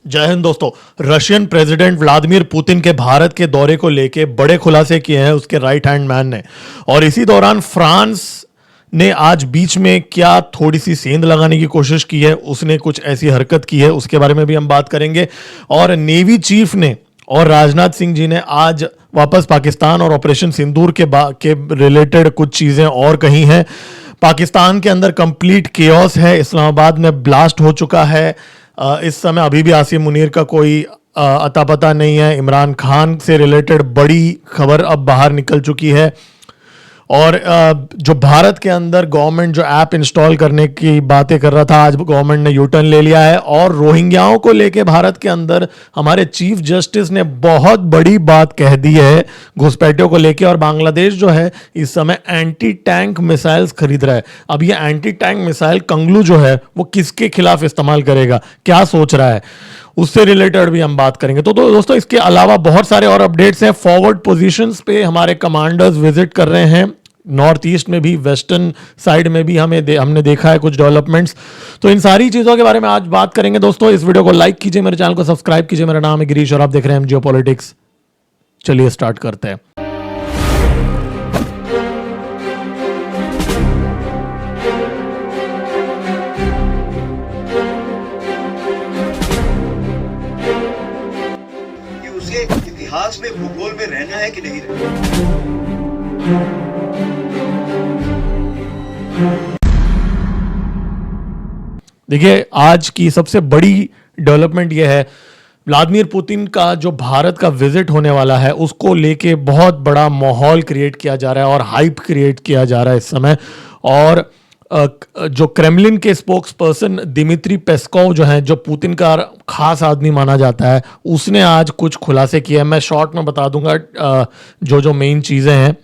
जय हिंद दोस्तों। Russian president Vladimir Putin के भारत के दौरे को लेके बड़े खुलासे किए हैं उसके राइट हैंड मैन ने। और इसी दौरान फ्रांस ने आज बीच में क्या थोड़ी सी सेंध लगाने की कोशिश की है, उसने कुछ ऐसी हरकत की है, उसके बारे में भी हम बात करेंगे। और नेवी चीफ ने और राजनाथ सिंह जी ने आज वापस पाकिस्तान और ऑपरेशन सिंदूर के रिलेटेड कुछ चीजें और कही हैं। पाकिस्तान के अंदर कंप्लीट केओस है, इस्लामाबाद में ब्लास्ट हो चुका है। इस समय अभी भी आसिम मुनीर का कोई अता पता नहीं है। इमरान खान से रिलेटेड बड़ी खबर अब बाहर निकल चुकी है। और जो भारत के अंदर गवर्नमेंट जो ऐप इंस्टॉल करने की बातें कर रहा था, आज गवर्नमेंट ने यू टर्न ले लिया है। और रोहिंग्याओं को लेके भारत के अंदर हमारे चीफ जस्टिस ने बहुत बड़ी बात कह दी है घुसपैठियों को लेके। और बांग्लादेश जो है इस समय एंटी टैंक मिसाइल्स खरीद रहा है। अब ये एंटी टैंक मिसाइल कंगलू जो है वो किसके खिलाफ इस्तेमाल करेगा, क्या सोच रहा है, उससे रिलेटेड भी हम बात करेंगे। तो दोस्तों, इसके अलावा बहुत सारे और अपडेट्स हैं। फॉरवर्ड पोजीशंस पे हमारे कमांडर्स विजिट कर रहे हैं, नॉर्थ ईस्ट में भी, वेस्टर्न साइड में भी हमने देखा है कुछ डेवलपमेंट्स। तो इन सारी चीजों के बारे में आज बात करेंगे दोस्तों। इस वीडियो को लाइक कीजिए, मेरे चैनल को सब्सक्राइब कीजिए। मेरा नाम है गिरीश और आप देख रहे हैं जियोपॉलिटिक्स। चलिए स्टार्ट करते हैं। इतिहास में, भूगोल में रहना है कि नहीं रहना। देखिए, आज की सबसे बड़ी डेवलपमेंट यह है, व्लादिमीर पुतिन का जो भारत का विजिट होने वाला है उसको लेके बहुत बड़ा माहौल क्रिएट किया जा रहा है और हाइप क्रिएट किया जा रहा है इस समय। और जो क्रेमलिन के स्पोक्स पर्सन दिमित्री पेस्कोव जो हैं, जो पुतिन का खास आदमी माना जाता है, उसने आज कुछ खुलासे किए हैं। मैं शॉर्ट में बता दूंगा जो मेन चीज़ें हैं।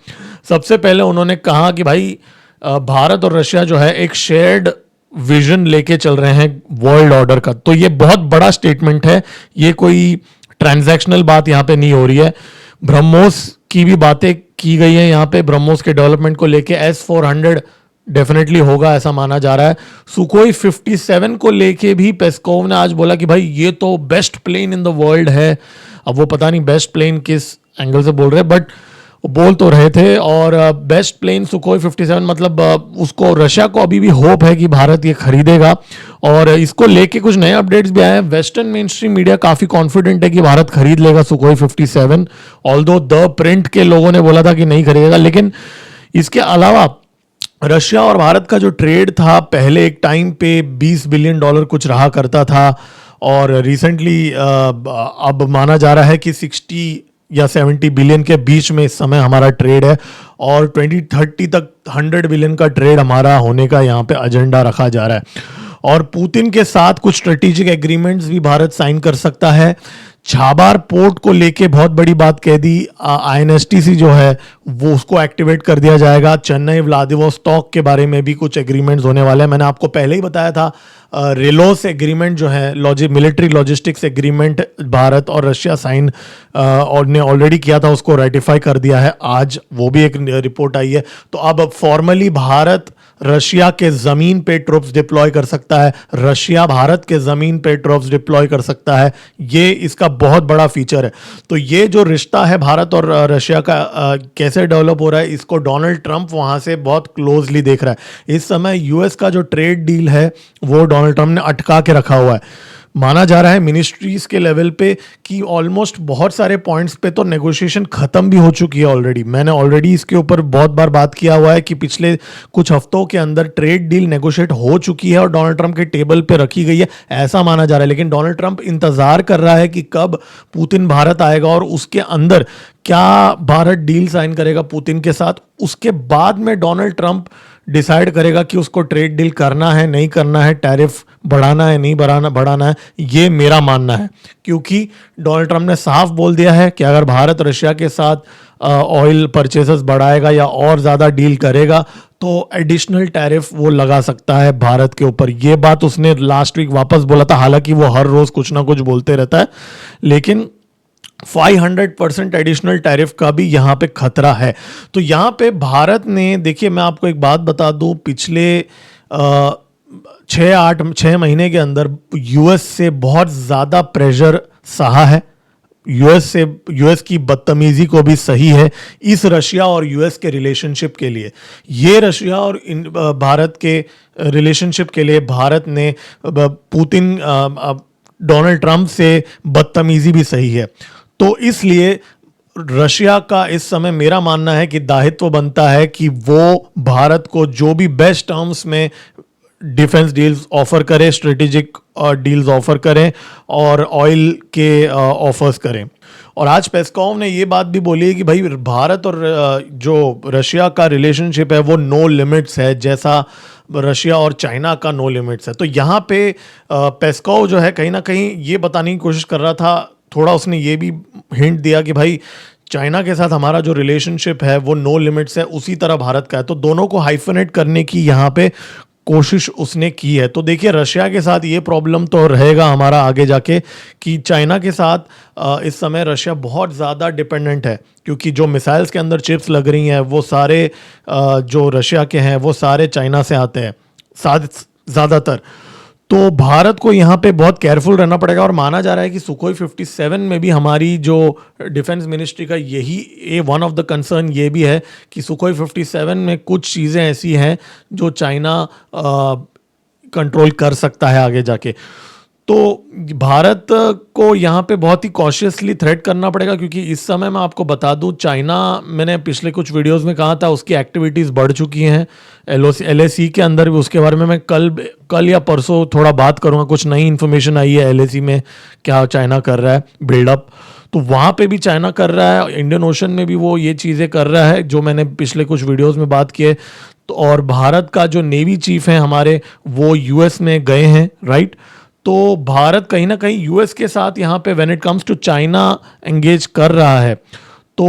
सबसे पहले उन्होंने कहा कि भाई भारत और रशिया जो है एक शेयर्ड विजन लेके चल रहे हैं वर्ल्ड ऑर्डर का। तो ये बहुत बड़ा स्टेटमेंट है, ये कोई ट्रांजैक्शनल बात यहाँ पे नहीं हो रही है। ब्रह्मोस की भी बातें की गई है यहाँ पे, ब्रह्मोस के डेवलपमेंट को लेके। S-400 डेफिनेटली होगा ऐसा माना जा रहा है। सुखोई 57 को लेके भी पेस्कोव ने आज बोला कि भाई ये तो best plane in the world है। अब वो पता नहीं बेस्ट प्लेन किस एंगल से बोल रहे हैं, बट बोल तो रहे थे। और बेस्ट प्लेन सुखोई 57 मतलब उसको, रशिया को अभी भी होप है कि भारत ये खरीदेगा। और इसको लेके कुछ नए अपडेट्स भी आए हैं। वेस्टर्न मेन स्ट्रीम मीडिया काफी कॉन्फिडेंट है कि भारत खरीद लेगा सुखोई 57, ऑल्दो द प्रिंट के लोगों ने बोला था कि नहीं खरीदेगा। लेकिन इसके अलावा रशिया और भारत का जो ट्रेड था पहले एक टाइम पे $20 बिलियन कुछ रहा करता था, और रिसेंटली अब माना जा रहा है कि 60 या 70 बिलियन के बीच में इस समय हमारा ट्रेड है। और 2030 तक 100 बिलियन का ट्रेड हमारा होने का यहाँ पे एजेंडा रखा जा रहा है। और पुतिन के साथ कुछ स्ट्रेटेजिक एग्रीमेंट्स भी भारत साइन कर सकता है। छाबार पोर्ट को लेके बहुत बड़ी बात कह दी। INSTC जो है वो उसको एक्टिवेट कर दिया जाएगा। चेन्नई व्लादिवोस्टॉक के बारे में भी कुछ एग्रीमेंट्स होने वाले हैं। मैंने आपको पहले ही बताया था, रेलोस एग्रीमेंट जो है, मिलिट्री लॉजिस्टिक्स एग्रीमेंट, भारत और रशिया साइन और ने ऑलरेडी किया था, उसको रेटिफाई कर दिया है आज, वो भी एक रिपोर्ट आई है। तो अब फॉर्मली भारत रशिया के जमीन पे ट्रूप्स डिप्लॉय कर सकता है, रशिया भारत के जमीन पे ट्रूप्स डिप्लॉय कर सकता है। ये इसका बहुत बड़ा फीचर है। तो ये जो रिश्ता है भारत और रशिया का कैसे डेवलप हो रहा है, इसको डोनाल्ड ट्रंप वहां से बहुत क्लोजली देख रहा है। इस समय यूएस का जो ट्रेड डील है वो डोनाल्ड ट्रंप ने अटका के रखा हुआ है। माना जा रहा है मिनिस्ट्रीज के लेवल पे कि ऑलमोस्ट बहुत सारे पॉइंट्स पे तो नेगोशिएशन खत्म भी हो चुकी है ऑलरेडी। मैंने ऑलरेडी इसके ऊपर बहुत बार बात किया हुआ है कि पिछले कुछ हफ्तों के अंदर ट्रेड डील नेगोशिएट हो चुकी है और डोनाल्ड ट्रंप के टेबल पे रखी गई है, ऐसा माना जा रहा है। लेकिन डोनाल्ड ट्रंप इंतजार कर रहा है कि कब पुतिन भारत आएगा और उसके अंदर क्या भारत डील साइन करेगा पुतिन के साथ। उसके बाद में डोनाल्ड ट्रंप डिसाइड करेगा कि उसको ट्रेड डील करना है, नहीं करना है, टैरिफ बढ़ाना है, नहीं बढ़ाना है। ये मेरा मानना है, क्योंकि डोनाल्ड ट्रंप ने साफ बोल दिया है कि अगर भारत रशिया के साथ ऑयल परचेसेस बढ़ाएगा या और ज़्यादा डील करेगा तो एडिशनल टैरिफ वो लगा सकता है भारत के ऊपर। ये बात उसने लास्ट वीक वापस बोला था। हालांकि वो हर रोज़ कुछ ना कुछ बोलते रहता है, लेकिन 500% एडिशनल टैरिफ का भी यहाँ पे खतरा है। तो यहाँ पे भारत ने, देखिए मैं आपको एक बात बता दूं, पिछले छः महीने के अंदर यूएस से बहुत ज़्यादा प्रेशर सहा है, यूएस की बदतमीजी को भी सही है इस रशिया और यूएस के रिलेशनशिप के लिए। ये रशिया और भारत के रिलेशनशिप के लिए भारत ने पुतिन डोनाल्ड ट्रंप से बदतमीजी भी सही है। तो इसलिए रशिया का इस समय मेरा मानना है कि दायित्व बनता है कि वो भारत को जो भी बेस्ट टर्म्स में डिफेंस डील्स ऑफर करें, स्ट्रेटेजिक डील्स ऑफर करें और ऑयल के ऑफर्स करें। और आज पेस्कोव ने ये बात भी बोली है कि भाई भारत और जो रशिया का रिलेशनशिप है वो नो लिमिट्स है, जैसा रशिया और चाइना का नो लिमिट्स है। तो यहाँ पे पेस्कोव जो है कहीं ना कहीं ये बताने की कोशिश कर रहा था, थोड़ा उसने ये भी हिंट दिया कि भाई चाइना के साथ हमारा जो रिलेशनशिप है वो नो लिमिट्स है, उसी तरह भारत का है। तो दोनों को हाइफनेट करने की यहाँ पे कोशिश उसने की है। तो देखिए रशिया के साथ ये प्रॉब्लम तो रहेगा हमारा आगे जाके कि चाइना के साथ इस समय रशिया बहुत ज़्यादा डिपेंडेंट है, क्योंकि जो मिसाइल्स के अंदर चिप्स लग रही हैं वो सारे जो रशिया के हैं वो सारे चाइना से आते हैं ज़्यादातर। तो भारत को यहाँ पे बहुत केयरफुल रहना पड़ेगा। और माना जा रहा है कि सुखोई 57 में भी हमारी जो डिफेंस मिनिस्ट्री का यही वन ऑफ द कंसर्न ये भी है कि सुखोई 57 में कुछ चीज़ें ऐसी हैं जो चाइना कंट्रोल कर सकता है आगे जाके। तो भारत को यहाँ पे बहुत ही कॉशियसली थ्रेट करना पड़ेगा, क्योंकि इस समय मैं आपको बता दूँ चाइना, मैंने पिछले कुछ वीडियोस में कहा था उसकी एक्टिविटीज़ बढ़ चुकी हैं LAC के अंदर भी। उसके बारे में मैं कल या परसों थोड़ा बात करूँगा, कुछ नई इन्फॉर्मेशन आई है LAC में क्या चाइना कर रहा है बिल्डअप। तो वहाँ पे भी चाइना कर रहा है, इंडियन ओशन में भी वो ये चीज़ें कर रहा है जो मैंने पिछले कुछ वीडियोज़ में बात की है। तो और भारत का जो नेवी चीफ हैं हमारे वो US में गए हैं, राइट। तो भारत कहीं ना कहीं यूएस के साथ यहाँ पे when it comes to China engage कर रहा है। तो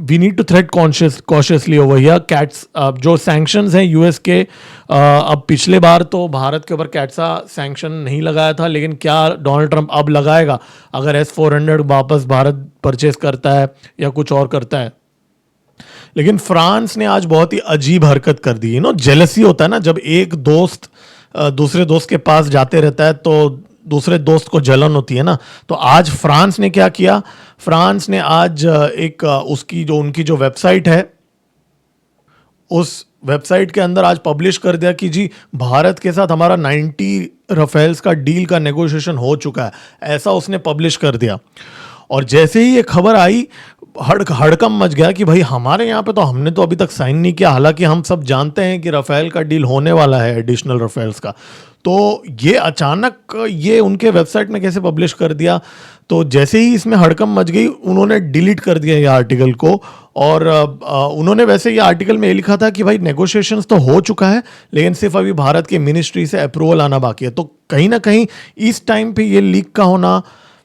we need to thread cautiously over here. CAATSA जो सैंक्शंस हैं यूएस के, अब पिछले बार तो भारत के ऊपर कैट्सा सैंक्शन नहीं लगाया था, लेकिन क्या डोनाल्ड ट्रंप अब लगाएगा अगर S-400 वापस भारत परचेस करता है या कुछ और करता है। लेकिन फ्रांस ने आज बहुत ही अजीब हरकत कर दी। जेलसी होता है ना, जब एक दोस्त दूसरे दोस्त के पास जाते रहता है तो दूसरे दोस्त को जलन होती है ना। तो आज फ्रांस ने क्या किया, फ्रांस ने आज उनकी जो वेबसाइट है उस वेबसाइट के अंदर आज पब्लिश कर दिया कि जी भारत के साथ हमारा 90 राफेल्स का डील का नेगोशिएशन हो चुका है, ऐसा उसने पब्लिश कर दिया। और जैसे ही ये खबर आई हड़कम मच गया कि भाई हमारे यहाँ पे तो हमने तो अभी तक साइन नहीं किया, हालांकि हम सब जानते हैं कि राफेल का डील होने वाला है एडिशनल राफेल्स का। तो ये अचानक ये उनके वेबसाइट में कैसे पब्लिश कर दिया। तो जैसे ही इसमें हड़कम मच गई उन्होंने डिलीट कर दिया ये आर्टिकल को। और उन्होंने वैसे ये आर्टिकल में ये लिखा था कि भाई नेगोशिएशंस तो हो चुका है, लेकिन सिर्फ अभी भारत की मिनिस्ट्री से अप्रूवल आना बाकी है। तो कहीं ना कहीं इस टाइम पे ये लीक का होना,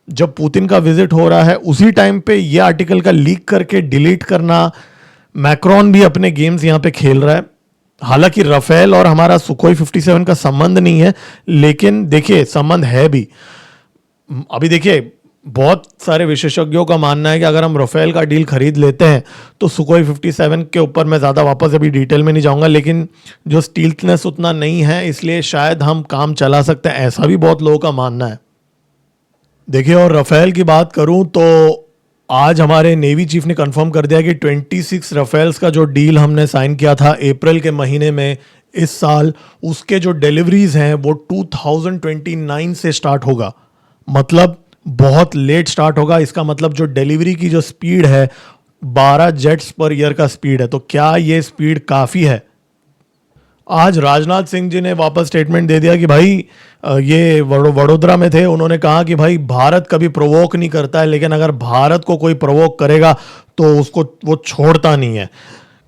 जब पुतिन का विजिट हो रहा है उसी टाइम पे ये आर्टिकल का लीक करके डिलीट करना, मैक्रोन भी अपने गेम्स यहाँ पे खेल रहा है। हालांकि राफेल और हमारा सुखोई 57 का संबंध नहीं है, लेकिन देखिए संबंध है भी। अभी देखिए बहुत सारे विशेषज्ञों का मानना है कि अगर हम राफेल का डील खरीद लेते हैं तो सुखोई 57 के ऊपर मैं ज़्यादा वापस अभी डिटेल में नहीं जाऊंगा, लेकिन जो स्टील्थनेस उतना नहीं है इसलिए शायद हम काम चला सकते हैं, ऐसा भी बहुत लोगों का मानना है। देखिए और राफेल की बात करूं तो आज हमारे नेवी चीफ ने कंफर्म कर दिया कि 26 राफेल्स का जो डील हमने साइन किया था अप्रैल के महीने में इस साल, उसके जो डिलीवरीज हैं वो 2029 से स्टार्ट होगा। मतलब बहुत लेट स्टार्ट होगा। इसका मतलब जो डिलीवरी की जो स्पीड है 12 जेट्स पर ईयर का स्पीड है। तो क्या ये स्पीड काफ़ी है? आज राजनाथ सिंह जी ने वापस स्टेटमेंट दे दिया कि भाई ये वडोदरा में थे, उन्होंने कहा कि भाई भारत कभी प्रोवोक नहीं करता है, लेकिन अगर भारत को कोई प्रोवोक करेगा तो उसको वो छोड़ता नहीं है।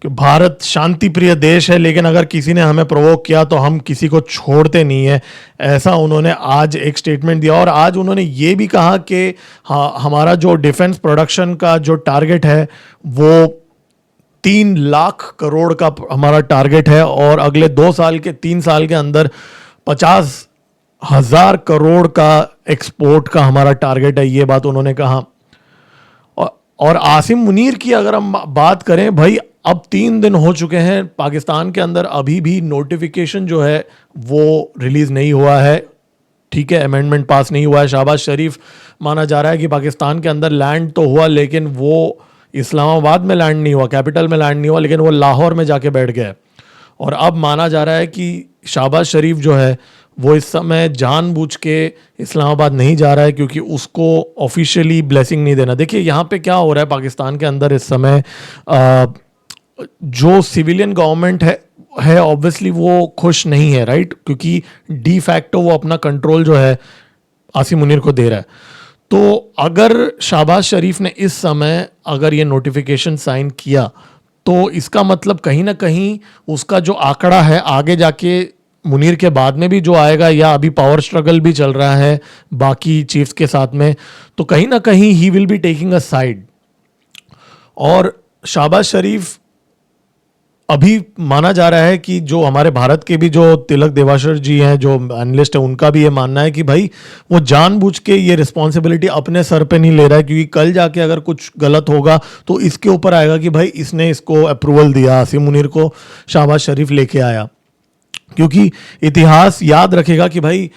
कि भारत शांति प्रिय देश है, लेकिन अगर किसी ने हमें प्रोवोक किया तो हम किसी को छोड़ते नहीं है, ऐसा उन्होंने आज एक स्टेटमेंट दिया। और आज उन्होंने ये भी कहा कि हाँ, हमारा जो डिफेंस प्रोडक्शन का जो टारगेट है वो 3 लाख करोड़ का हमारा टारगेट है, और अगले 3 साल के अंदर 50,000 करोड़ का एक्सपोर्ट का हमारा टारगेट है। ये बात उन्होंने कहा। और आसिम मुनीर की अगर हम बात करें भाई, अब 3 दिन हो चुके हैं पाकिस्तान के अंदर, अभी भी नोटिफिकेशन जो है वो रिलीज नहीं हुआ है। ठीक है, अमेंडमेंट पास नहीं हुआ है। शहबाज शरीफ माना जा रहा है कि पाकिस्तान के अंदर लैंड तो हुआ, लेकिन वो इस्लामाबाद में लैंड नहीं हुआ, कैपिटल में लैंड नहीं हुआ, लेकिन वो लाहौर में जाके बैठ गया। और अब माना जा रहा है कि शहबाज शरीफ जो है वो इस समय जानबूझ के इस्लामाबाद नहीं जा रहा है, क्योंकि उसको ऑफिशियली ब्लेसिंग नहीं देना। देखिए यहाँ पे क्या हो रहा है पाकिस्तान के अंदर इस समय, जो सिविलियन गवर्नमेंट है ऑब्वियसली वो खुश नहीं है, राइट, क्योंकि डी फैक्टो वो अपना कंट्रोल जो है आसिम मुनीर को दे रहा है। तो अगर शहबाज शरीफ ने इस समय अगर ये नोटिफिकेशन साइन किया, तो इसका मतलब कहीं ना कहीं उसका जो आंकड़ा है आगे जाके मुनीर के बाद में भी जो आएगा, या अभी पावर स्ट्रगल भी चल रहा है बाकी चीफ्स के साथ में, तो कहीं ना कहीं he will be taking a side. और शहबाज शरीफ अभी माना जा रहा है कि जो हमारे भारत के भी जो तिलक देवाशर जी हैं, जो एनालिस्ट है, उनका भी ये मानना है कि भाई वो जानबूझ के ये रिस्पॉन्सिबिलिटी अपने सर पे नहीं ले रहा है, क्योंकि कल जाके अगर कुछ गलत होगा तो इसके ऊपर आएगा कि भाई इसने इसको अप्रूवल दिया, आसिम मुनीर को शहबाज शरीफ लेके आया। क्योंकि इतिहास याद रखेगा कि भाई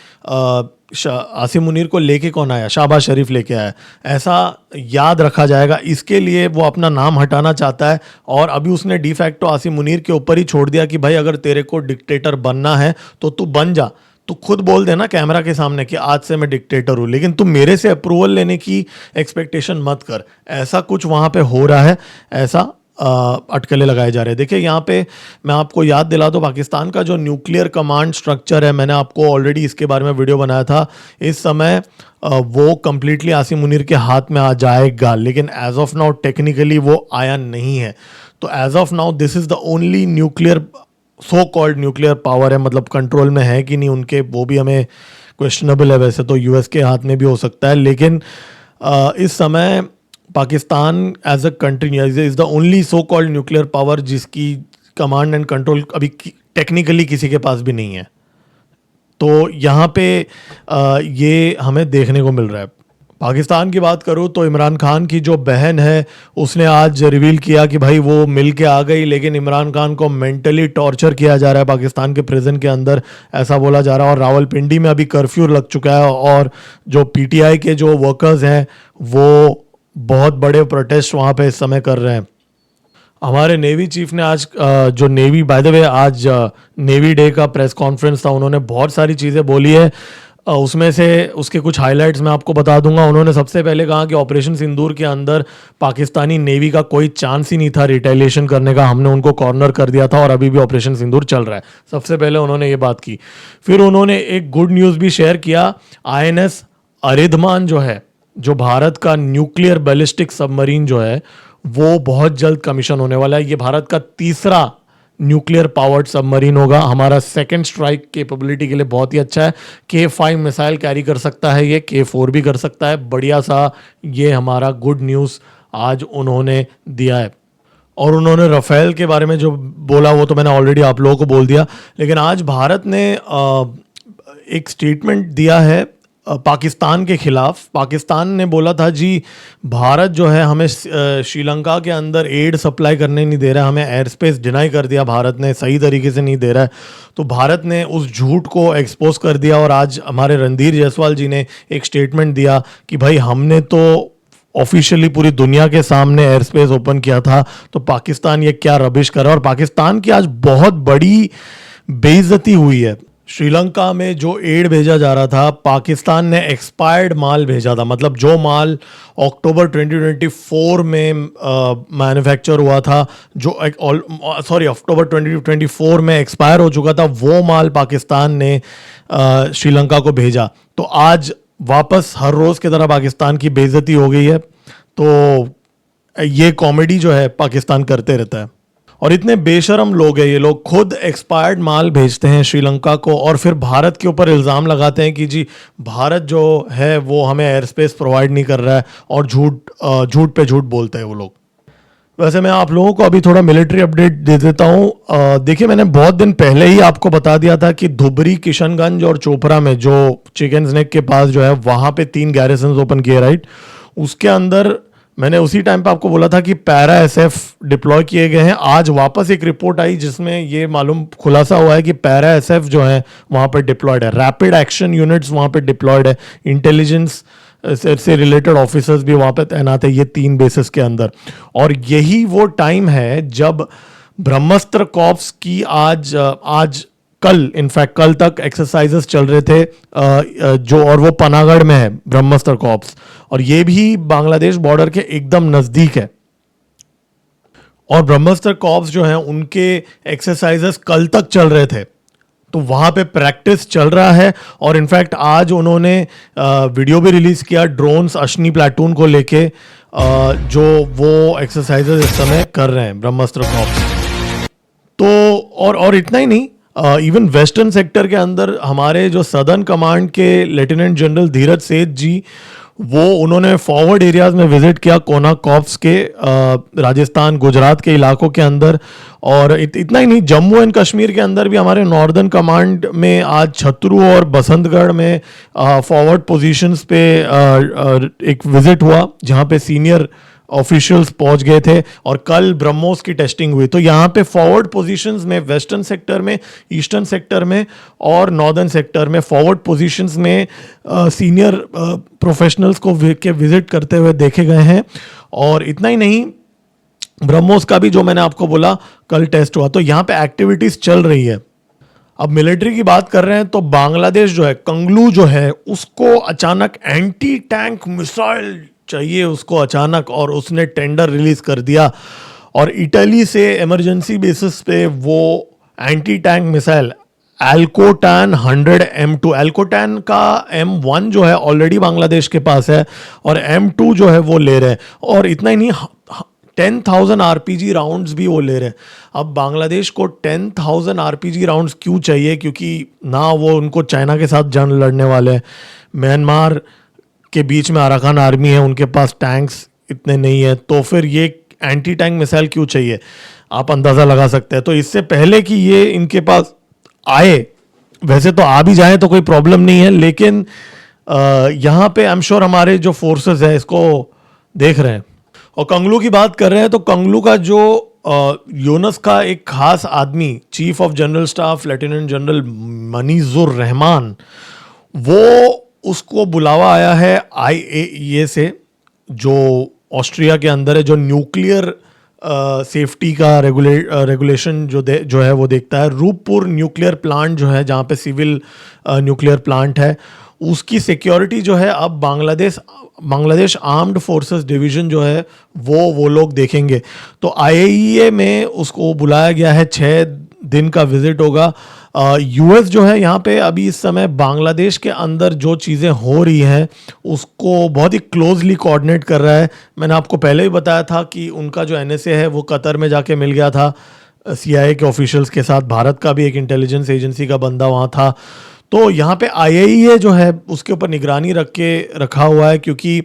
आसिम मुनीर को लेके कौन आया, शहबाज शरीफ लेके आया, ऐसा याद रखा जाएगा। इसके लिए वो अपना नाम हटाना चाहता है, और अभी उसने डी फैक्टो आसिम मुनीर के ऊपर ही छोड़ दिया कि भाई अगर तेरे को डिक्टेटर बनना है तो तू बन जा, तू खुद बोल देना कैमरा के सामने कि आज से मैं डिक्टेटर हूँ, लेकिन तुम मेरे से अप्रूवल लेने की एक्सपेक्टेशन मत कर। ऐसा कुछ वहाँ पे हो रहा है, ऐसा अटकलें लगाए जा रहे हैं। देखिए यहाँ पे मैं आपको याद दिला दूं, पाकिस्तान का जो न्यूक्लियर कमांड स्ट्रक्चर है, मैंने आपको ऑलरेडी इसके बारे में वीडियो बनाया था। इस समय वो कंप्लीटली आसिम मुनीर के हाथ में आ जाएगा, लेकिन एज ऑफ नाउ टेक्निकली वो आया नहीं है। तो as of now this is the only nuclear, so called nuclear power है, मतलब कंट्रोल में है कि नहीं उनके, वो भी हमें क्वेश्चनेबल है। वैसे तो यूएस के हाथ में भी हो सकता है, लेकिन इस समय Pakistan as a country is the only so called nuclear power जिसकी कमांड एंड कंट्रोल अभी टेक्निकली किसी के पास भी नहीं है। तो यहाँ पे ये हमें देखने को मिल रहा है। पाकिस्तान की बात करूँ तो इमरान खान की जो बहन है उसने आज रिवील किया कि भाई वो मिल के आ गई, लेकिन इमरान खान को मेंटली टॉर्चर किया जा रहा है पाकिस्तान के प्रिजन के अंदर, ऐसा बोला जा रहा है। और रावलपिंडी में अभी कर्फ्यू लग चुका है, और जो पीटीआई के जो वर्कर्स हैं वो बहुत बड़े प्रोटेस्ट वहाँ पे इस समय कर रहे हैं। हमारे नेवी चीफ ने आज जो नेवी, बाय द वे आज नेवी डे का प्रेस कॉन्फ्रेंस था, उन्होंने बहुत सारी चीज़ें बोली है। उसमें से उसके कुछ हाइलाइट्स मैं आपको बता दूंगा। उन्होंने सबसे पहले कहा कि ऑपरेशन सिंदूर के अंदर पाकिस्तानी नेवी का कोई चांस ही नहीं था रिटेलिएशन करने का, हमने उनको कॉर्नर कर दिया था और अभी भी ऑपरेशन सिंदूर चल रहा है। सबसे पहले उन्होंने ये बात की। फिर उन्होंने एक गुड न्यूज़ भी शेयर किया। INS अरिधमान जो है, जो भारत का न्यूक्लियर बैलिस्टिक सबमरीन जो है, वो बहुत जल्द कमीशन होने वाला है। ये भारत का तीसरा न्यूक्लियर पावर्ड सबमरीन होगा। हमारा सेकंड स्ट्राइक कैपेबिलिटी के लिए बहुत ही अच्छा है। K5 मिसाइल कैरी कर सकता है, ये K4 भी कर सकता है। बढ़िया सा ये हमारा गुड न्यूज़ आज उन्होंने दिया है। और उन्होंने राफेल के बारे में जो बोला वो तो मैंने ऑलरेडी आप लोगों को बोल दिया। लेकिन आज भारत ने एक स्टेटमेंट दिया है पाकिस्तान के खिलाफ। पाकिस्तान ने बोला था जी भारत जो है हमें श्रीलंका के अंदर एड सप्लाई करने नहीं दे रहा है, हमें एयर स्पेस डिनाई कर दिया भारत ने, सही तरीके से नहीं दे रहा है। तो भारत ने उस झूठ को एक्सपोज कर दिया, और आज हमारे रणधीर जायसवाल जी ने एक स्टेटमेंट दिया कि भाई हमने तो ऑफिशियली पूरी दुनिया के सामने एयर स्पेस ओपन किया था, तो पाकिस्तान ये क्या रबिश कर रहा है। और पाकिस्तान की आज बहुत बड़ी बेइज्जती हुई है। श्रीलंका में जो एड भेजा जा रहा था, पाकिस्तान ने एक्सपायर्ड माल भेजा था। मतलब जो माल अक्टूबर 2024 में मैन्युफैक्चर हुआ था, जो अक्टूबर 2024 में एक्सपायर हो चुका था, वो माल पाकिस्तान ने श्रीलंका को भेजा। तो आज वापस हर रोज़ की तरह पाकिस्तान की बेइज्जती हो गई है। तो ये कॉमेडी जो है पाकिस्तान करते रहता है। और इतने बेशरम लोग हैं ये लोग, खुद एक्सपायर्ड माल भेजते हैं श्रीलंका को, और फिर भारत के ऊपर इल्ज़ाम लगाते हैं कि जी भारत जो है वो हमें एयर स्पेस प्रोवाइड नहीं कर रहा है, और झूठ पे झूठ बोलते हैं वो लोग। वैसे मैं आप लोगों को अभी थोड़ा मिलिट्री अपडेट दे देता हूँ। देखिए मैंने बहुत दिन पहले ही आपको बता दिया था कि धुबरी, किशनगंज और चोपड़ा में जो चिकन स्नैक के पास जो है वहाँ पे 3 गैरिसन्स ओपन किए, राइट। उसके अंदर मैंने उसी टाइम पे आपको बोला था कि पैरा एसएफ डिप्लॉय किए गए हैं। आज वापस एक रिपोर्ट आई जिसमें ये मालूम खुलासा हुआ है कि पैरा एसएफ जो है वहां पर डिप्लॉयड है, रैपिड एक्शन यूनिट्स वहां पर डिप्लॉयड है, इंटेलिजेंस से रिलेटेड ऑफिसर्स भी वहां पर तैनात है, ये 3 बेसिस के अंदर। और यही वो टाइम है जब ब्रह्मास्त्र कॉर्प्स की आज कल, इनफैक्ट कल तक एक्सरसाइजेस चल रहे थे जो, और वो पनागढ़ में है ब्रह्मास्त्र कॉर्प्स, और ये भी बांग्लादेश बॉर्डर के एकदम नजदीक है। और ब्रह्मास्त्र कॉर्प्स जो है उनके एक्सरसाइजेस कल तक चल रहे थे, तो वहां पे प्रैक्टिस चल रहा है। और इनफैक्ट आज उन्होंने वीडियो भी रिलीज किया ड्रोन्स अश्नी प्लाटून को लेके, जो वो एक्सरसाइजेस इस समय कर रहे हैं ब्रह्मास्त्र कॉर्प्स। तो और इतना ही नहीं, इवन वेस्टर्न सेक्टर के अंदर हमारे जो सदर्न कमांड के लेफ्टिनेंट जनरल धीरज सेठ जी, वो उन्होंने फॉरवर्ड एरियाज में विजिट किया कोना कॉर्प्स के राजस्थान गुजरात के इलाकों के अंदर। और इतना ही नहीं, जम्मू एंड कश्मीर के अंदर भी हमारे नॉर्दर्न कमांड में आज छतरू और बसंतगढ़ में फॉरवर्ड पोजीशंस पे एक विजिट हुआ जहां पे सीनियर ऑफिशियल्स पहुंच गए थे, और कल ब्रह्मोस की टेस्टिंग हुई। तो यहाँ पे फॉरवर्ड पोजीशंस में वेस्टर्न सेक्टर में, ईस्टर्न सेक्टर में और नॉर्दर्न सेक्टर में फॉरवर्ड पोजीशंस में सीनियर प्रोफेशनल्स को के विजिट करते हुए देखे गए हैं। और इतना ही नहीं, ब्रह्मोस का भी जो मैंने आपको बोला कल टेस्ट हुआ, तो यहाँ पे एक्टिविटीज चल रही है। अब मिलिट्री की बात कर रहे हैं तो बांग्लादेश जो है, कंगलू जो है, उसको अचानक एंटी टैंक मिसाइल चाहिए उसको अचानक, और उसने टेंडर रिलीज कर दिया। और इटली से इमरजेंसी बेसिस पे वो एंटी टैंक मिसाइल एल्कोटैन 100 M2, एल्कोटैन का M1 जो है ऑलरेडी बांग्लादेश के पास है, और M2 जो है वो ले रहे हैं। और इतना ही नहीं, 10,000 RPG राउंड्स भी वो ले रहे हैं। अब बांग्लादेश को 10,000 RPG राउंड्स क्यों चाहिए? क्योंकि ना वो उनको चाइना के साथ जंग लड़ने वाले हैं, म्यांमार के बीच में अराकान आर्मी है, उनके पास टैंक्स इतने नहीं है, तो फिर ये एंटी टैंक मिसाइल क्यों चाहिए? आप अंदाज़ा लगा सकते हैं। तो इससे पहले कि ये इनके पास आए, वैसे तो आ भी जाए तो कोई प्रॉब्लम नहीं है, लेकिन यहाँ पे आई एम श्योर हमारे जो फोर्सेस है इसको देख रहे हैं। और कंगलू की बात कर रहे हैं तो कंगलू का जो यूनस का एक खास आदमी, chief of general staff lieutenant general Manijur Rahman, वो उसको बुलावा आया है IAEA से, जो ऑस्ट्रिया के अंदर है, जो न्यूक्लियर सेफ्टी का रेगुलेशन जो है वो देखता है। रूपपुर न्यूक्लियर प्लांट जो है, जहाँ पे सिविल न्यूक्लियर प्लांट है, उसकी सिक्योरिटी जो है अब बांग्लादेश आर्म्ड फोर्सेस डिवीजन जो है वो लोग देखेंगे। तो IAEA में उसको बुलाया गया है, 6 दिन का विजिट होगा। US जो है यहाँ पे अभी इस समय बांग्लादेश के अंदर जो चीज़ें हो रही हैं उसको बहुत ही क्लोजली कोऑर्डिनेट कर रहा है। मैंने आपको पहले ही बताया था कि उनका जो NSA है वो कतर में जाके मिल गया था CIA के ऑफिशियल्स के साथ, भारत का भी एक इंटेलिजेंस एजेंसी का बंदा वहाँ था। तो यहाँ पे IAEA जो है उसके ऊपर निगरानी रखा हुआ है, क्योंकि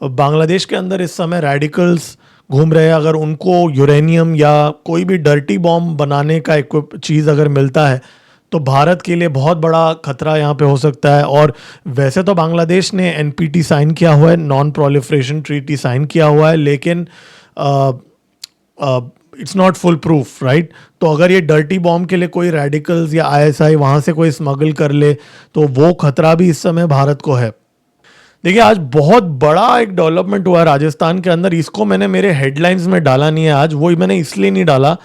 बांग्लादेश के अंदर इस समय रेडिकल्स घूम रहे हैं। अगर उनको यूरेनियम या कोई भी डर्टी बॉम्ब बनाने का चीज़ अगर मिलता है तो भारत के लिए बहुत बड़ा खतरा यहाँ पे हो सकता है। और वैसे तो बांग्लादेश ने NPT साइन किया हुआ है, नॉन प्रोलिफरेशन ट्रीटी साइन किया हुआ है, लेकिन it's not full proof, right? तो अगर ये डर्टी बॉम्ब के लिए कोई रेडिकल्स या ISI वहाँ से कोई स्मगल कर ले तो वो खतरा भी इस समय भारत को है। देखिए, आज बहुत बड़ा एक डेवलपमेंट हुआ है राजस्थान के अंदर। इसको मैंने मेरे हेडलाइंस में डाला नहीं है आज, वो मैंने इसलिए नहीं डाला,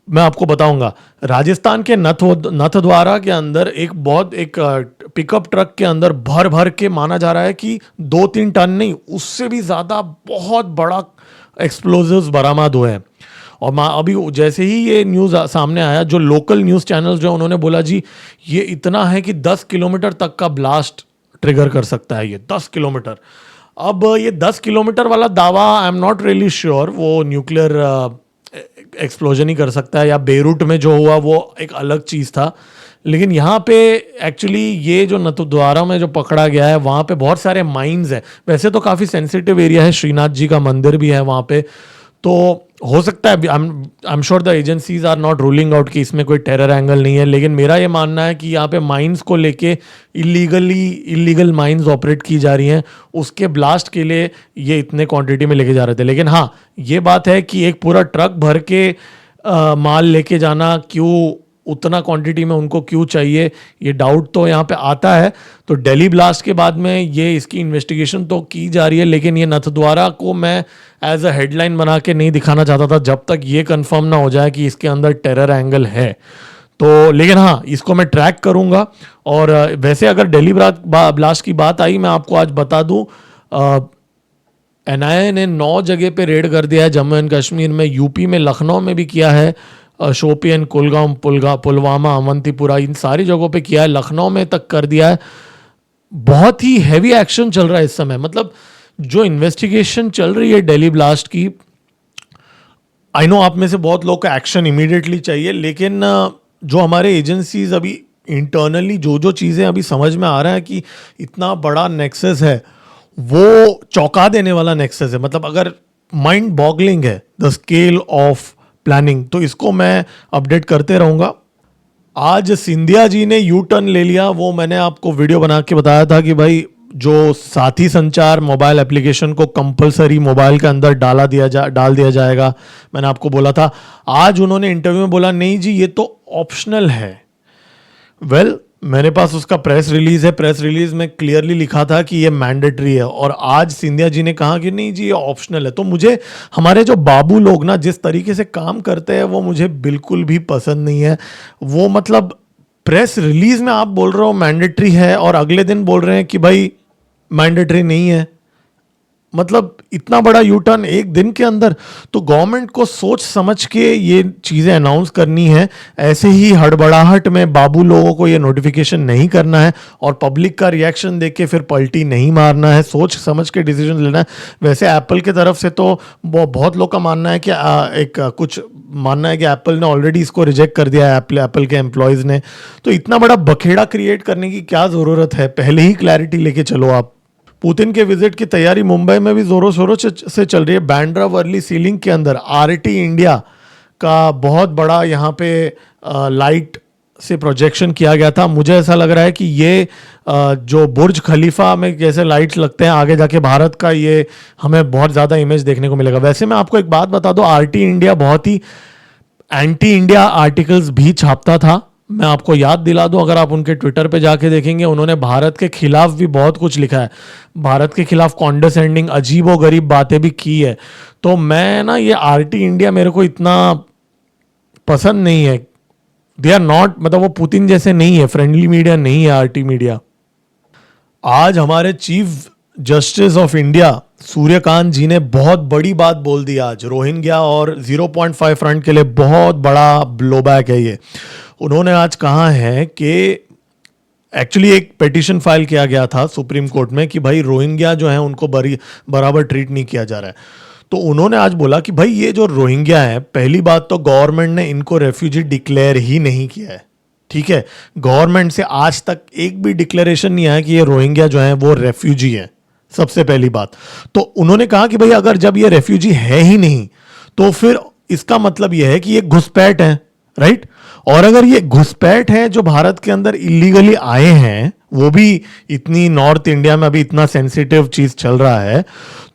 मैं आपको बताऊंगा। राजस्थान के नथद्वारा के अंदर एक पिकअप ट्रक के अंदर भर भर के माना जा रहा है कि 2-3 टन नहीं, उससे भी ज़्यादा बहुत बड़ा एक्सप्लोजिव्स बरामद हुए हैं। और अभी जैसे ही ये न्यूज़ सामने आया, जो लोकल न्यूज़ चैनल्स जो उन्होंने बोला जी ये इतना है कि 10 किलोमीटर तक का ब्लास्ट ट्रिगर कर सकता है, ये 10 किलोमीटर। अब ये 10 किलोमीटर वाला दावा I am not really sure वो न्यूक्लियर एक्सप्लोजन ही कर सकता है, या बेरूट में जो हुआ वो एक अलग चीज़ था। लेकिन यहाँ पे एक्चुअली ये जो नथद्वारा में जो पकड़ा गया है वहाँ पे बहुत सारे माइंस हैं। वैसे तो काफ़ी सेंसिटिव एरिया है, श्रीनाथ जी का मंदिर भी है वहाँ पे, तो हो सकता है, I am sure the agencies are not ruling out कि इसमें कोई टेरर एंगल नहीं है, लेकिन मेरा ये मानना है कि यहाँ पे माइंस को लेके इलीगल माइंस ऑपरेट की जा रही हैं, उसके ब्लास्ट के लिए ये इतने क्वांटिटी में लेके जा रहे थे। लेकिन हाँ, ये बात है कि एक पूरा ट्रक भर के माल लेके जाना, क्यों उतना क्वांटिटी में उनको क्यों चाहिए, ये डाउट तो यहाँ पे आता है। तो दिल्ली ब्लास्ट के बाद में ये इसकी इन्वेस्टिगेशन तो की जा रही है, लेकिन ये नथद्वारा को मैं एज अ हेडलाइन बना के नहीं दिखाना चाहता था जब तक ये कंफर्म ना हो जाए कि इसके अंदर टेरर एंगल है। तो लेकिन हाँ, इसको मैं ट्रैक करूँगा। और वैसे अगर दिल्ली ब्लास्ट की बात आई, मैं आपको आज बता दूँ, एनआईए ने 9 जगह पे रेड कर दिया है जम्मू एंड कश्मीर में, यूपी में लखनऊ में भी किया है, शोपियन, कुलगाम, पुलवामा, अवंतीपुरा, इन सारी जगहों पे किया है, लखनऊ में तक कर दिया है। बहुत ही हैवी एक्शन चल रहा है इस समय। मतलब जो इन्वेस्टिगेशन चल रही है दिल्ली ब्लास्ट की, आई नो आप में से बहुत लोग को एक्शन इमीडिएटली चाहिए, लेकिन जो हमारे एजेंसीज अभी इंटरनली जो चीज़ें अभी समझ में आ रहा है कि इतना बड़ा नेक्सस है, वो चौंका देने वाला नेक्सस है। मतलब अगर माइंड बॉगलिंग है द स्केल ऑफ प्लानिंग, तो इसको मैं अपडेट करते रहूँगा। आज सिंधिया जी ने यू टर्न ले लिया, वो मैंने आपको वीडियो बना के बताया था कि भाई जो साथी संचार मोबाइल एप्लीकेशन को कंपलसरी मोबाइल के अंदर डाल दिया जाएगा, मैंने आपको बोला था। आज उन्होंने इंटरव्यू में बोला नहीं जी ये तो ऑप्शनल है। वेल, मेरे पास उसका प्रेस रिलीज है, प्रेस रिलीज में क्लियरली लिखा था कि ये मैंडेटरी है, और आज सिंधिया जी ने कहा कि नहीं जी ये ऑप्शनल है। तो मुझे हमारे जो बाबू लोग ना जिस तरीके से काम करते हैं वो मुझे बिल्कुल भी पसंद नहीं है। वो मतलब प्रेस रिलीज में आप बोल रहे हो मैंडेटरी है और अगले दिन बोल रहे हैं कि भाई मैंडेटरी नहीं है। मतलब इतना बड़ा यू टर्न एक दिन के अंदर। तो गवर्नमेंट को सोच समझ के ये चीज़ें अनाउंस करनी है, ऐसे ही हड़बड़ाहट में बाबू लोगों को ये नोटिफिकेशन नहीं करना है और पब्लिक का रिएक्शन देख के फिर पलटी नहीं मारना है, सोच समझ के डिसीजन लेना है। वैसे एप्पल की तरफ से तो बहुत लोग का मानना है कि कुछ मानना है कि एप्पल ने ऑलरेडी इसको रिजेक्ट कर दिया है, एप्पल के एम्प्लॉयज़ ने। तो इतना बड़ा बखेड़ा क्रिएट करने की क्या ज़रूरत है, पहले ही क्लैरिटी लेके चलो आप। पुतिन के विजिट की तैयारी मुंबई में भी जोरों शोरों से चल रही है। बांद्रा वर्ली सीलिंग के अंदर आरटी इंडिया का बहुत बड़ा यहाँ पे लाइट से प्रोजेक्शन किया गया था। मुझे ऐसा लग रहा है कि ये जो बुर्ज खलीफा में जैसे लाइट्स लगते हैं, आगे जाके भारत का ये हमें बहुत ज़्यादा इमेज देखने को मिलेगा। वैसे मैं आपको एक बात बता दूं, आरटी इंडिया बहुत ही एंटी इंडिया आर्टिकल्स भी छापता था। मैं आपको याद दिला दूं, अगर आप उनके ट्विटर पे जाके देखेंगे, उन्होंने भारत के खिलाफ भी बहुत कुछ लिखा है, भारत के खिलाफ कॉन्डेसेंडिंग अजीबो गरीब बातें भी की है। तो मैं ना ये आरटी इंडिया मेरे को इतना पसंद नहीं है। दे आर नॉट, मतलब वो पुतिन जैसे नहीं है, फ्रेंडली मीडिया नहीं है आरटी मीडिया। आज हमारे chief justice of India Suryakant ji ने बहुत बड़ी बात बोल दी आज। रोहिंग्या और 0.5 फ्रंट के लिए बहुत बड़ा ब्लोबैक है ये। उन्होंने आज कहा है कि एक्चुअली एक पिटीशन फाइल किया गया था सुप्रीम कोर्ट में कि भाई रोहिंग्या जो है उनको बराबर ट्रीट नहीं किया जा रहा है। तो उन्होंने आज बोला कि भाई ये जो रोहिंग्या है, पहली बात तो गवर्नमेंट ने इनको रेफ्यूजी डिक्लेयर ही नहीं किया है, ठीक है। गवर्नमेंट से आज तक एक भी डिक्लेरेशन नहीं आया कि ये रोहिंग्या जो है वो रेफ्यूजी है, सबसे पहली बात। तो उन्होंने कहा कि भाई अगर जब ये रेफ्यूजी है ही नहीं तो फिर इसका मतलब ये है कि ये घुसपैठ है, राइट। और अगर ये घुसपैठ है जो भारत के अंदर इलीगली आए हैं, वो भी इतनी नॉर्थ इंडिया में अभी इतना सेंसिटिव चीज चल रहा है,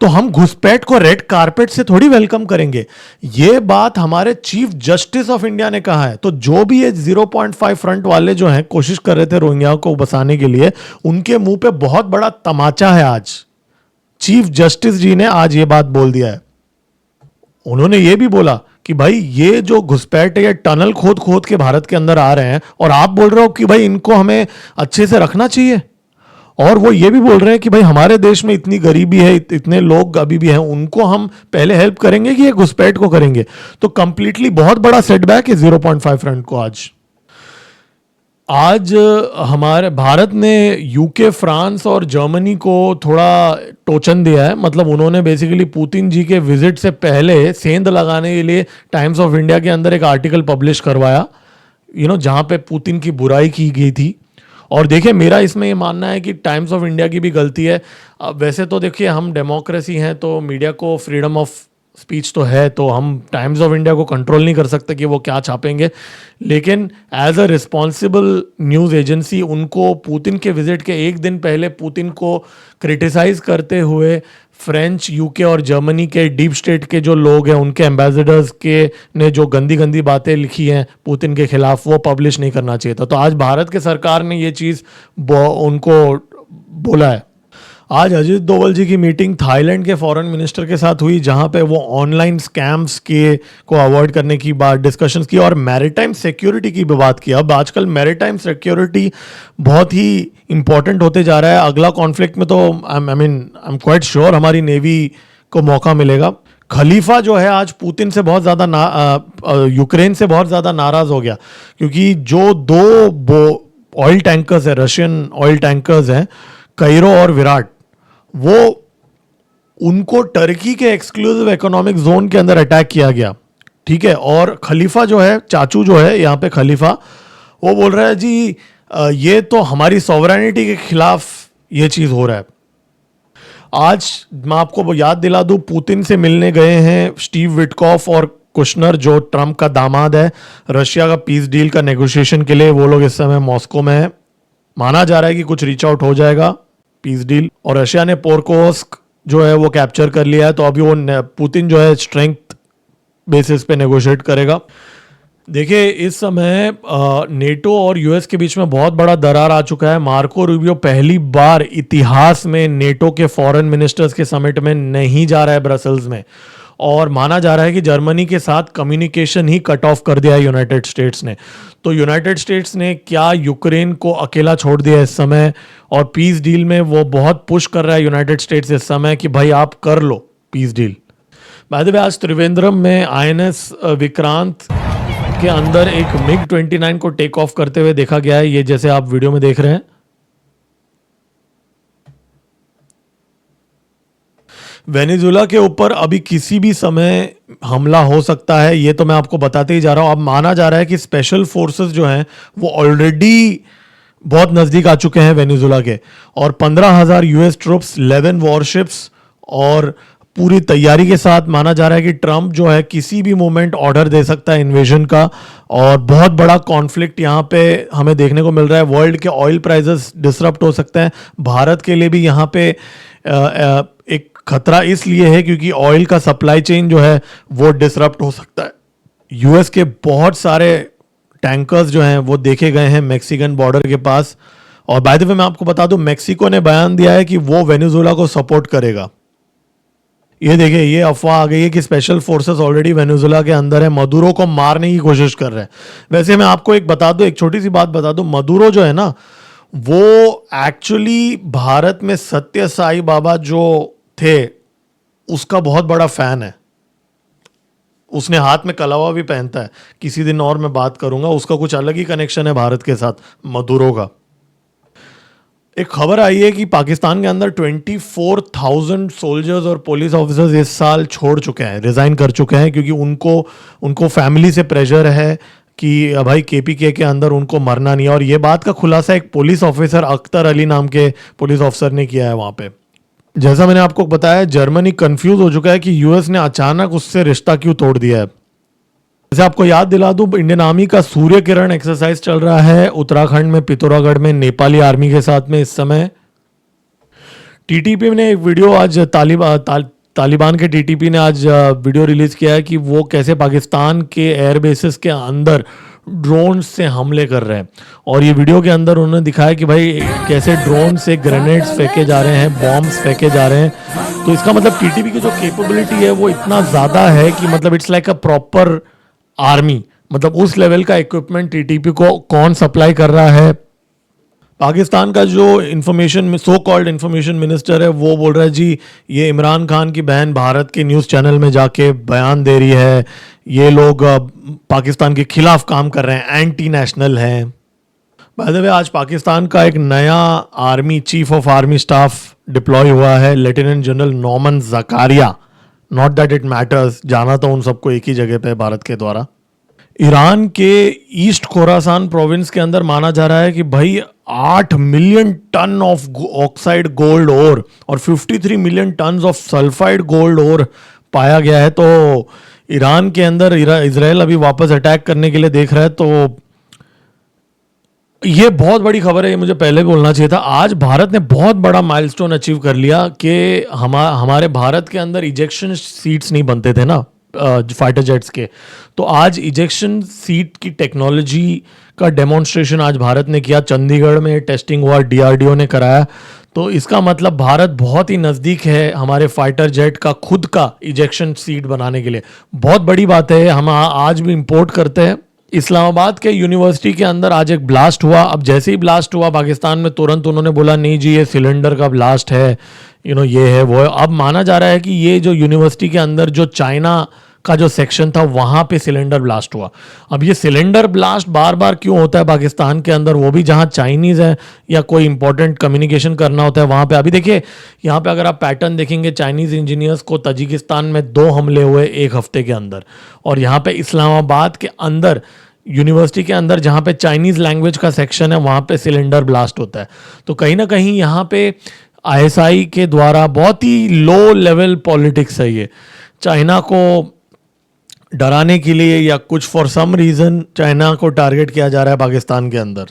तो हम घुसपैठ को रेड कारपेट से थोड़ी वेलकम करेंगे। ये बात हमारे चीफ जस्टिस ऑफ इंडिया ने कहा है। तो जो भी ये 0.5 फ्रंट वाले जो हैं कोशिश कर रहे थे रोहिंग्या को बसाने के लिए, उनके मुंह पे बहुत बड़ा तमाचा है आज। चीफ जस्टिस जी ने आज ये बात बोल दिया है। उन्होंने ये भी बोला कि भाई ये जो घुसपैठ है, ये टनल खोद खोद के भारत के अंदर आ रहे हैं और आप बोल रहे हो कि भाई इनको हमें अच्छे से रखना चाहिए। और वो ये भी बोल रहे हैं कि भाई हमारे देश में इतनी गरीबी है, इतने लोग अभी भी हैं, उनको हम पहले हेल्प करेंगे कि ये घुसपैठ को करेंगे। तो कंप्लीटली बहुत बड़ा सेटबैक है 0.5 फ्रंट को। आज हमारे भारत ने यूके, फ्रांस और जर्मनी को थोड़ा टोचन दिया है। मतलब उन्होंने बेसिकली पुतिन जी के विजिट से पहले सेंध लगाने के लिए टाइम्स ऑफ इंडिया के अंदर एक आर्टिकल पब्लिश करवाया, जहां पे पुतिन की बुराई की गई थी। और देखिए, मेरा इसमें ये मानना है कि टाइम्स ऑफ इंडिया की भी गलती है। वैसे तो देखिए हम डेमोक्रेसी हैं तो मीडिया को फ्रीडम ऑफ स्पीच तो है, तो हम टाइम्स ऑफ इंडिया को कंट्रोल नहीं कर सकते कि वो क्या छापेंगे, लेकिन as a responsible news agency उनको पुतिन के विजिट के एक दिन पहले पुतिन को क्रिटिसाइज करते हुए फ्रेंच, यूके और जर्मनी के डीप स्टेट के जो लोग हैं उनके एम्बेसडर्स के ने जो गंदी गंदी बातें लिखी हैं पुतिन के खिलाफ, वो पब्लिश नहीं करना चाहिए था। तो आज भारत के सरकार ने ये चीज़ उनको बोला है। आज अजीत डोभाल जी की मीटिंग थाईलैंड के फॉरेन मिनिस्टर के साथ हुई, जहां पे वो ऑनलाइन स्कैम्स के को अवॉइड करने की बात डिस्कशंस की और मैरीटाइम सिक्योरिटी की भी बात की। अब आजकल मैरीटाइम सिक्योरिटी बहुत ही इंपॉर्टेंट होते जा रहा है। अगला कॉन्फ्लिक्ट में तो आई एम क्वाइट श्योर हमारी नेवी को मौका मिलेगा। खलीफा जो है आज पुतिन से बहुत ज़्यादा यूक्रेन से बहुत ज़्यादा नाराज़ हो गया, क्योंकि जो दो ऑयल टैंकर्स है, रशियन ऑयल टैंकर्स हैं, कैरो और विराट, वो उनको टर्की के एक्सक्लूसिव इकोनॉमिक जोन के अंदर अटैक किया गया, ठीक है। और खलीफा जो है, चाचू जो है यहाँ पे खलीफा, वो बोल रहा है जी ये तो हमारी सॉवरेनिटी के खिलाफ ये चीज़ हो रहा है। आज मैं आपको याद दिला दूं, पुतिन से मिलने गए हैं स्टीव विटकॉफ और कुशनर, जो ट्रंप का दामाद है, रशिया का पीस डील का नेगोशिएशन के लिए। वो लोग इस समय मॉस्को में है। माना जा रहा है कि कुछ रीच आउट हो जाएगा पीस डील। और रशिया ने पोर्कोस्क जो है वो कैप्चर कर लिया है, तो अभी वो पुतिन जो है स्ट्रेंथ बेसिस पे नेगोशिएट करेगा। देखिए इस समय नेटो और यूएस के बीच में बहुत बड़ा दरार आ चुका है। मार्को रूबियो पहली बार इतिहास में नेटो के फॉरेन मिनिस्टर्स के समिट में नहीं जा रहा है ब्रसल्स में, और माना जा रहा है कि जर्मनी के साथ कम्युनिकेशन ही कट ऑफ कर दिया है यूनाइटेड स्टेट्स ने। तो यूनाइटेड स्टेट्स ने क्या यूक्रेन को अकेला छोड़ दिया इस समय, और पीस डील में वो बहुत पुश कर रहा है यूनाइटेड स्टेट्स इस समय कि भाई आप कर लो peace deal. By the way आज त्रिवेंद्रम में आईएनएस विक्रांत के अंदर एक मिग-29 को टेक ऑफ करते हुए देखा गया है, ये जैसे आप वीडियो में देख रहे हैं। वेनेजुएला के ऊपर अभी किसी भी समय हमला हो सकता है, ये तो मैं आपको बताते ही जा रहा हूं। अब माना जा रहा है कि स्पेशल फोर्सेस जो हैं वो ऑलरेडी बहुत नजदीक आ चुके हैं वेनेजुएला के, और 15,000 यूएस ट्रूप्स, 11 वॉरशिप्स और पूरी तैयारी के साथ माना जा रहा है कि ट्रंप जो है किसी भी मोमेंट ऑर्डर दे सकता है इन्वेजन का, और बहुत बड़ा कॉन्फ्लिक्ट यहाँ पे हमें देखने को मिल रहा है। वर्ल्ड के ऑयल प्राइसेस डिसरप्ट हो सकते हैं। भारत के लिए भी यहाँ पे एक खतरा इसलिए है क्योंकि ऑयल का सप्लाई चेन जो है वो डिसरप्ट हो सकता है। यूएस के बहुत सारे टैंकर्स जो हैं वो देखे गए हैं मैक्सिकन बॉर्डर के पास। और बाय द वे मैं आपको बता दूं, मैक्सिको ने बयान दिया है कि वो वेनेजुएला को सपोर्ट करेगा। ये देखिए, ये अफवाह आ गई है कि स्पेशल फोर्सेस ऑलरेडी वेनेजुएला के अंदर है, मदुरो को मारने की कोशिश कर रहे हैं। वैसे मैं आपको एक बता दूं, एक छोटी सी बात बता दूं, मदुरो जो है ना, वो एक्चुअली भारत में सत्य साई बाबा जो थे उसका बहुत बड़ा फैन है। उसने हाथ में कलावा भी पहनता है। किसी दिन और मैं बात करूंगा, उसका कुछ अलग ही कनेक्शन है भारत के साथ, मदुरो का। एक खबर आई है कि पाकिस्तान के अंदर 24,000 सोल्जर्स और पुलिस ऑफिसर्स इस साल छोड़ चुके हैं, रिजाइन कर चुके हैं, क्योंकि उनको फैमिली से प्रेशर है कि भाई केपीके के अंदर उनको मरना नहीं है। और ये बात का खुलासा एक पुलिस ऑफिसर अख्तर अली नाम के पुलिस ऑफिसर ने किया है वहां पे। जैसा मैंने आपको बताया, जर्मनी कंफ्यूज हो चुका है कि यूएस ने अचानक उससे रिश्ता क्यों तोड़ दिया है। जैसे आपको याद दिला दूं, इंडियन आर्मी का सूर्य किरण एक्सरसाइज चल रहा है उत्तराखंड में पिथौरागढ़ में नेपाली आर्मी के साथ में इस समय। टीटीपी ने एक वीडियो आज तालिबान के टीटीपी ने आज वीडियो रिलीज किया है कि वो कैसे पाकिस्तान के एयर बेसिस के अंदर ड्रोन से हमले कर रहे हैं। और ये वीडियो के अंदर उन्होंने दिखाया कि भाई कैसे ड्रोन से ग्रेनेड्स फेंके जा रहे हैं, बॉम्ब्स फेंके जा रहे हैं। तो इसका मतलब टीटीपी की जो कैपेबिलिटी है वो इतना ज़्यादा है कि मतलब it's like a proper army. मतलब उस लेवल का इक्विपमेंट टीटीपी को कौन सप्लाई कर रहा है। पाकिस्तान का जो information so called information minister है वो बोल रहा है जी ये इमरान खान की बहन भारत के न्यूज़ चैनल में जाके बयान दे रही है, ये लोग पाकिस्तान के खिलाफ काम कर रहे हैं, एंटी नेशनल हैं। बाय द वे आज पाकिस्तान का एक नया army chief of army staff deploy हुआ है, lieutenant general नॉमन Zacharia. Not that it matters, जाना तो उन सबको एक ही जगह पे भारत के द्वारा। ईरान के ईस्ट खोरासान प्रोविंस के अंदर माना जा रहा है कि भाई 8 million ton of oxide gold ore और 53 million ton of sulphide gold ore पाया गया है। तो ईरान के अंदर इजराइल अभी वापस अटैक करने के लिए देख रहा है। तो ये बहुत बड़ी खबर है, ये मुझे पहले बोलना चाहिए था। आज भारत ने बहुत बड़ा माइलस्टोन अचीव कर लिया कि हमारे भारत के अंदर इजेक्शन सीट्स नहीं बनते थे ना फाइटर जेट्स के। तो आज इजेक्शन सीट की टेक्नोलॉजी का डेमोन्स्ट्रेशन आज भारत ने किया। चंडीगढ़ में टेस्टिंग हुआ, डीआरडीओ ने कराया। तो इसका मतलब भारत बहुत ही नज़दीक है हमारे फाइटर जेट का खुद का इजेक्शन सीट बनाने के लिए। बहुत बड़ी बात है। हम आज भी इंपोर्ट करते हैं। इस्लामाबाद के यूनिवर्सिटी के अंदर आज एक ब्लास्ट हुआ। अब जैसे ही ब्लास्ट हुआ पाकिस्तान में तुरंत उन्होंने बोला नहीं जी ये सिलेंडर का ब्लास्ट है, ये है वो है। अब माना जा रहा है कि ये जो यूनिवर्सिटी के अंदर जो चाइना का जो सेक्शन था वहाँ पे सिलेंडर ब्लास्ट हुआ। अब ये सिलेंडर ब्लास्ट बार बार क्यों होता है पाकिस्तान के अंदर, वो भी जहाँ चाइनीज़ है या कोई इंपॉर्टेंट कम्युनिकेशन करना होता है वहाँ पे। अभी देखिए यहाँ पे अगर आप पैटर्न देखेंगे, चाइनीज़ इंजीनियर्स को तजिकिस्तान में 2 हमले हुए 1 हफ्ते के अंदर, और यहाँ पे इस्लामाबाद के अंदर यूनिवर्सिटी के अंदर जहाँ पे चाइनीज़ लैंग्वेज का सेक्शन है वहाँ पे सिलेंडर ब्लास्ट होता है। तो कहीं ना कहीं यहाँ पे आईएसआई के द्वारा बहुत ही लो लेवल पॉलिटिक्स है ये, चाइना को डराने के लिए या कुछ फॉर सम रीज़न चाइना को टारगेट किया जा रहा है पाकिस्तान के अंदर।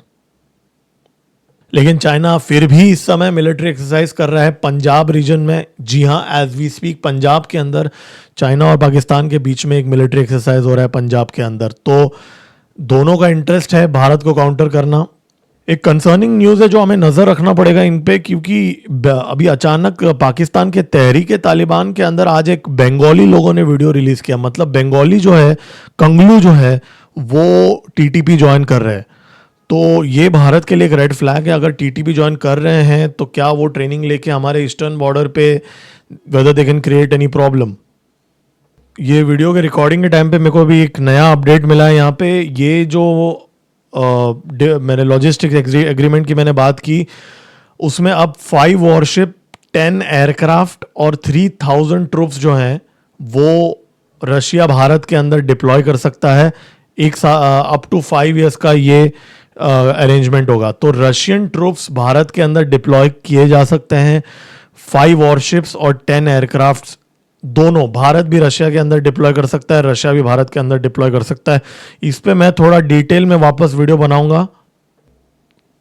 लेकिन चाइना फिर भी इस समय मिलिट्री एक्सरसाइज कर रहा है पंजाब रीजन में। जी हाँ, एज वी स्पीक पंजाब के अंदर चाइना और पाकिस्तान के बीच में एक मिलिट्री एक्सरसाइज हो रहा है पंजाब के अंदर। तो दोनों का इंटरेस्ट है भारत को काउंटर करना। एक कंसर्निंग न्यूज़ है जो हमें नज़र रखना पड़ेगा इन पे, क्योंकि अभी अचानक पाकिस्तान के तहरीक तालिबान के अंदर आज एक बंगाली लोगों ने वीडियो रिलीज़ किया। मतलब बंगाली जो है, कंगलू जो है, वो टीटीपी ज्वाइन कर रहे हैं। तो ये भारत के लिए एक रेड फ्लैग है। अगर टीटीपी ज्वाइन कर रहे हैं तो क्या वो ट्रेनिंग लेके हमारे ईस्टर्न बॉर्डर पे whether they can create any problem. ये वीडियो के रिकॉर्डिंग के टाइम पे मेरे को भी एक नया अपडेट मिला है यहाँ पे। ये जो मैंने लॉजिस्टिक्स एग्रीमेंट की मैंने बात की, उसमें अब 5 वॉरशिप, 10 एयरक्राफ्ट और 3000 ट्रूप्स जो हैं वो रशिया भारत के अंदर डिप्लॉय कर सकता है। अप टू 5 इयर्स का ये अरेंजमेंट होगा। तो रशियन ट्रूप्स भारत के अंदर डिप्लॉय किए जा सकते हैं। 5 वॉरशिप्स और 10 एयरक्राफ्ट, दोनों, भारत भी रशिया के अंदर डिप्लॉय कर सकता है, रशिया भी भारत के अंदर डिप्लॉय कर सकता है। इस पे मैं थोड़ा डिटेल में वापस वीडियो बनाऊंगा।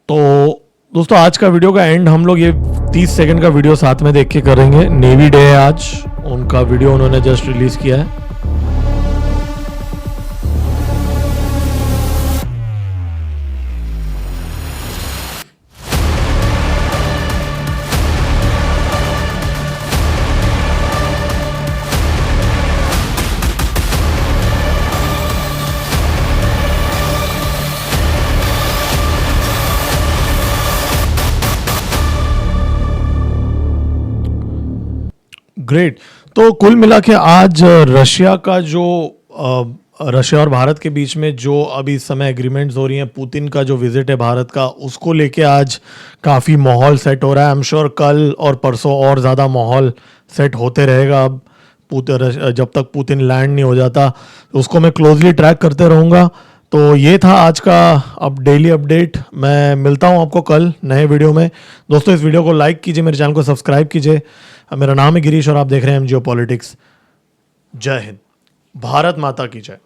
तो दोस्तों आज का वीडियो का एंड हम लोग ये 30 सेकंड का वीडियो साथ में देख के करेंगे। नेवी डे है आज, उनका वीडियो उन्होंने जस्ट रिलीज किया है। ग्रेट। तो कुल मिला के आज रशिया का जो रशिया और भारत के बीच में जो अभी इस समय एग्रीमेंट्स हो रही हैं, पुतिन का जो विजिट है भारत का, उसको लेके आज काफ़ी माहौल सेट हो रहा है। आई एम श्योर कल और परसों और ज़्यादा माहौल सेट होते रहेगा। अब जब तक पुतिन लैंड नहीं हो जाता उसको मैं क्लोजली ट्रैक करते रहूँगा। तो ये था आज का अब डेली अपडेट। मैं मिलता हूँ आपको कल नए वीडियो में। दोस्तों इस वीडियो को लाइक कीजिए, मेरे चैनल को सब्सक्राइब कीजिए। मेरा नाम है गिरीश और आप देख रहे हैं एमजीओ पॉलिटिक्स। जय हिंद, भारत माता की जय।